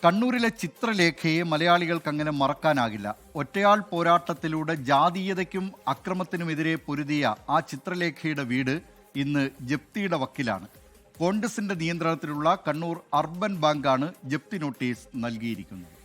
കണ്ണൂരിലെ ചിത്രലേഖയെ മലയാളികൾക്ക് അങ്ങനെ മറക്കാനാകില്ല. ഒറ്റയാൾ പോരാട്ടത്തിലൂടെ ജാതീയതയ്ക്കും അക്രമത്തിനുമെതിരെ പൊരുതിയ ആ ചിത്രലേഖയുടെ വീട് ഇന്ന് ജപ്തിയുടെ വക്കിലാണ്. കോൺഗ്രസിന്റെ നിയന്ത്രണത്തിലുള്ള കണ്ണൂർ അർബൻ ബാങ്കാണ് ജപ്തി നോട്ടീസ് നൽകിയിരിക്കുന്നത്.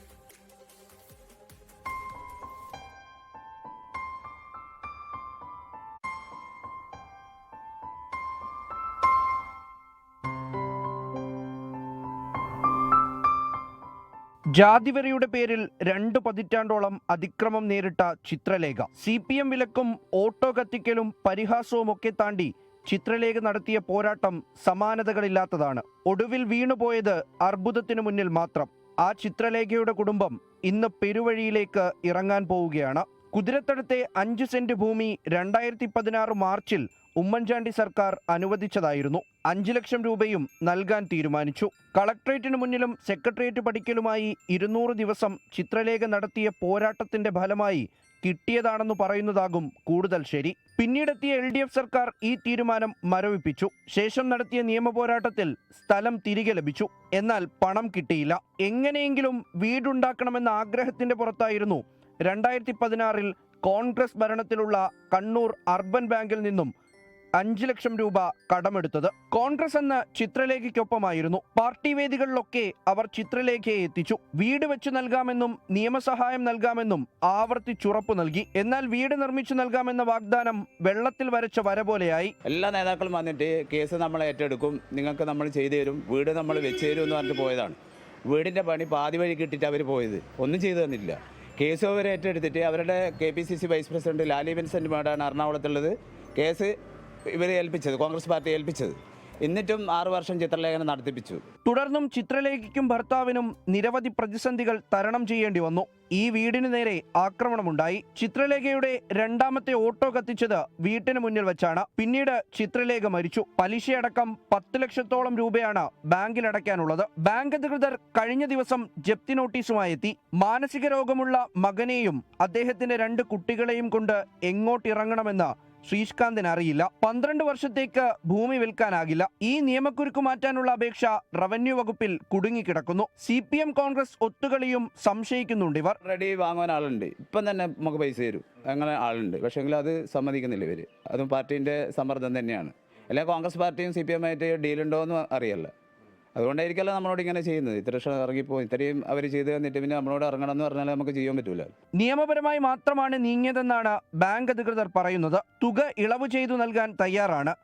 ജാതിവെറിയുടെ പേരിൽ 2 പതിറ്റാണ്ടോളം അതിക്രമം നേരിട്ട ചിത്രലേഖ CPM വിലക്കും ഓട്ടോ കത്തിക്കലും പരിഹാസവും ഒക്കെ താണ്ടി ചിത്രലേഖ നടത്തിയ പോരാട്ടം സമാനതകളില്ലാത്തതാണ്. ഒടുവിൽ വീണുപോയത് അർബുദത്തിനു മുന്നിൽ മാത്രം. ആ ചിത്രലേഖയുടെ കുടുംബം ഇന്ന് പെരുവഴിയിലേക്ക് ഇറങ്ങാൻ പോവുകയാണ്. കുതിരത്തടത്തെ 5 സെന്റ് ഭൂമി 2016 മാർച്ചിൽ ഉമ്മൻചാണ്ടി സർക്കാർ അനുവദിച്ചതായിരുന്നു. 5 ലക്ഷം രൂപയും നൽകാൻ തീരുമാനിച്ചു. കളക്ട്രേറ്റിന് മുന്നിലും സെക്രട്ടേറിയറ്റ് പടിക്കലുമായി 200 ദിവസം ചിത്രലേഖ നടത്തിയ പോരാട്ടത്തിന്റെ ഫലമായി കിട്ടിയതാണെന്ന് പറയുന്നതാകും കൂടുതൽ ശരി. പിന്നീടെത്തിയ LDF സർക്കാർ ഈ തീരുമാനം മരവിപ്പിച്ചു. ശേഷം നടത്തിയ നിയമ പോരാട്ടത്തിൽ സ്ഥലം തിരികെ ലഭിച്ചു. എന്നാൽ പണം കിട്ടിയില്ല. എങ്ങനെയെങ്കിലും വീടുണ്ടാക്കണമെന്ന ആഗ്രഹത്തിന്റെ പുറത്തായിരുന്നു 2016 കോൺഗ്രസ് ഭരണത്തിലുള്ള കണ്ണൂർ അർബൻ ബാങ്കിൽ നിന്നും 5 ലക്ഷം രൂപ കടമെടുത്തത്. കോൺഗ്രസ് എന്ന ചിത്രലേഖയ്ക്കൊപ്പമായിരുന്നു. പാർട്ടി വേദികളിലൊക്കെ അവർ ചിത്രലേഖയെ എത്തിച്ചു. വീട് വെച്ചു നൽകാമെന്നും നിയമസഹായം നൽകാമെന്നും ആവർത്തിച്ചുറപ്പു നൽകി. എന്നാൽ വീട് നിർമ്മിച്ചു നൽകാമെന്ന വാഗ്ദാനം വെള്ളത്തിൽ വരച്ച വര പോലെയായി. എല്ലാ നേതാക്കളും വന്നിട്ട് കേസ് നമ്മൾ ഏറ്റെടുക്കും, നിങ്ങൾക്ക് നമ്മൾ ചെയ്തു തരും, വീട് നമ്മൾ വെച്ചു തരും എന്ന് പറഞ്ഞിട്ട് പോയതാണ്. വീടിൻ്റെ പണി പാതി വഴി കിട്ടിയിട്ട് അവർ പോയത്, ഒന്നും ചെയ്തു തന്നില്ല. കേസ് അവർ ഏറ്റെടുത്തിട്ട് അവരുടെ KPCC vice president Lali Vincent മേഡാണ് എറണാകുളത്തുള്ളത് കേസ് ഇവരെ ഏൽപ്പിച്ചത്, കോൺഗ്രസ് പാർട്ടി ഏൽപ്പിച്ചത്. എന്നിട്ടും 6 വർഷം ചിത്രലേഖനം നടത്തിപ്പിച്ചു. തുടർന്നും ചിത്രലേഖയ്ക്കും ഭർത്താവിനും നിരവധി പ്രതിസന്ധികൾ തരണം ചെയ്യേണ്ടി വന്നു. ഈ വീടിന് നേരെ ആക്രമണമുണ്ടായി. ചിത്രലേഖയുടെ 2ാമത്തെ ഓട്ടോ കത്തിച്ചത് വീട്ടിന് മുന്നിൽ വെച്ചാണ്. പിന്നീട് ചിത്രലേഖ മരിച്ചു. പലിശയടക്കം 10 ലക്ഷത്തോളം രൂപയാണ് ബാങ്കിൽ അടയ്ക്കാനുള്ളത്. ബാങ്ക് അധികൃതർ കഴിഞ്ഞ ദിവസം ജപ്തി നോട്ടീസുമായി എത്തി. മാനസിക രോഗമുള്ള മകനെയും അദ്ദേഹത്തിന്റെ 2 കുട്ടികളെയും കൊണ്ട് എങ്ങോട്ടിറങ്ങണമെന്ന് ശ്രീകാന്തിന് അറിയില്ല. 12 വർഷത്തേക്ക് ഭൂമി വിൽക്കാനാകില്ല. ഈ നിയമക്കുരുക്ക് മാറ്റാനുള്ള അപേക്ഷ റവന്യൂ വകുപ്പിൽ കുടുങ്ങിക്കിടക്കുന്നു. CPM കോൺഗ്രസ് ഒത്തുകളിയും സംശയിക്കുന്നുണ്ട് ഇവർ. റെഡി വാങ്ങാൻ ആളുണ്ട്, ഇപ്പം തന്നെ നമുക്ക് പൈസ തരും, അങ്ങനെ ആളുണ്ട്. പക്ഷേങ്കിൽ അത് സമ്മതിക്കുന്നില്ല ഇവർ. അതും പാർട്ടീൻ്റെ സമ്മർദ്ദം തന്നെയാണ്. അല്ലെ കോൺഗ്രസ് പാർട്ടിയും CPM ആയിട്ട് ഡീലുണ്ടോ എന്ന് അറിയില്ല. അതുകൊണ്ടായിരിക്കല്ലോ നമ്മളോട് ഇങ്ങനെ ചെയ്യുന്നത്. ഇത്ര ഇറങ്ങിപ്പോ ഇത്രയും അവർ ചെയ്ത് തന്നിട്ട് പിന്നെ നമ്മളോട് ഇറങ്ങണം എന്ന് പറഞ്ഞാൽ നമുക്ക് ചെയ്യാൻ പറ്റൂല. നിയമപരമായി മാത്രമാണ് നീങ്ങിയതെന്നാണ് ബാങ്ക് അധികൃതർ പറയുന്നത്. തുക ഇളവ് ചെയ്തു നൽകാൻ തയ്യാറാണ്,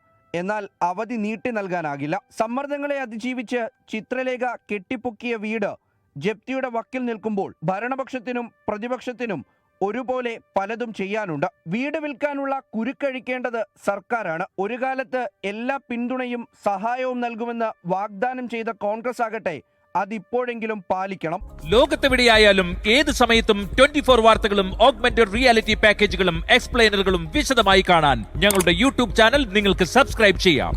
എന്നാൽ അവധി നീട്ടി നൽകാനാകില്ല. സമ്മർദ്ദങ്ങളെ അതിജീവിച്ച് ചിത്രലേഖ കെട്ടിപ്പൊക്കിയ വീട് ജപ്തിയുടെ വക്കിൽ നിൽക്കുമ്പോൾ ഭരണപക്ഷത്തിനും പ്രതിപക്ഷത്തിനും ഒരുപോലെ പലതും ചെയ്യാനുണ്ട്. വീട് വിൽക്കാനുള്ള കുരുക്കഴിക്കേണ്ടത് സർക്കാരാണ്. ഒരു കാലത്ത് എല്ലാ പിന്തുണയും സഹായവും നൽകുമെന്ന് വാഗ്ദാനം ചെയ്ത കോൺഗ്രസ് ആകട്ടെ അതിപ്പോഴെങ്കിലും പാലിക്കണം. ലോകത്തെവിടെയായാലും ഏത് സമയത്തും 24 വാർത്തകളും ഓഗ്മെന്റഡ് റിയാലിറ്റി പാക്കേജുകളും എക്സ്പ്ലെയിനറുകളും വിശദമായി കാണാൻ ഞങ്ങളുടെ YouTube ചാനൽ നിങ്ങൾക്ക് സബ്സ്ക്രൈബ് ചെയ്യാം.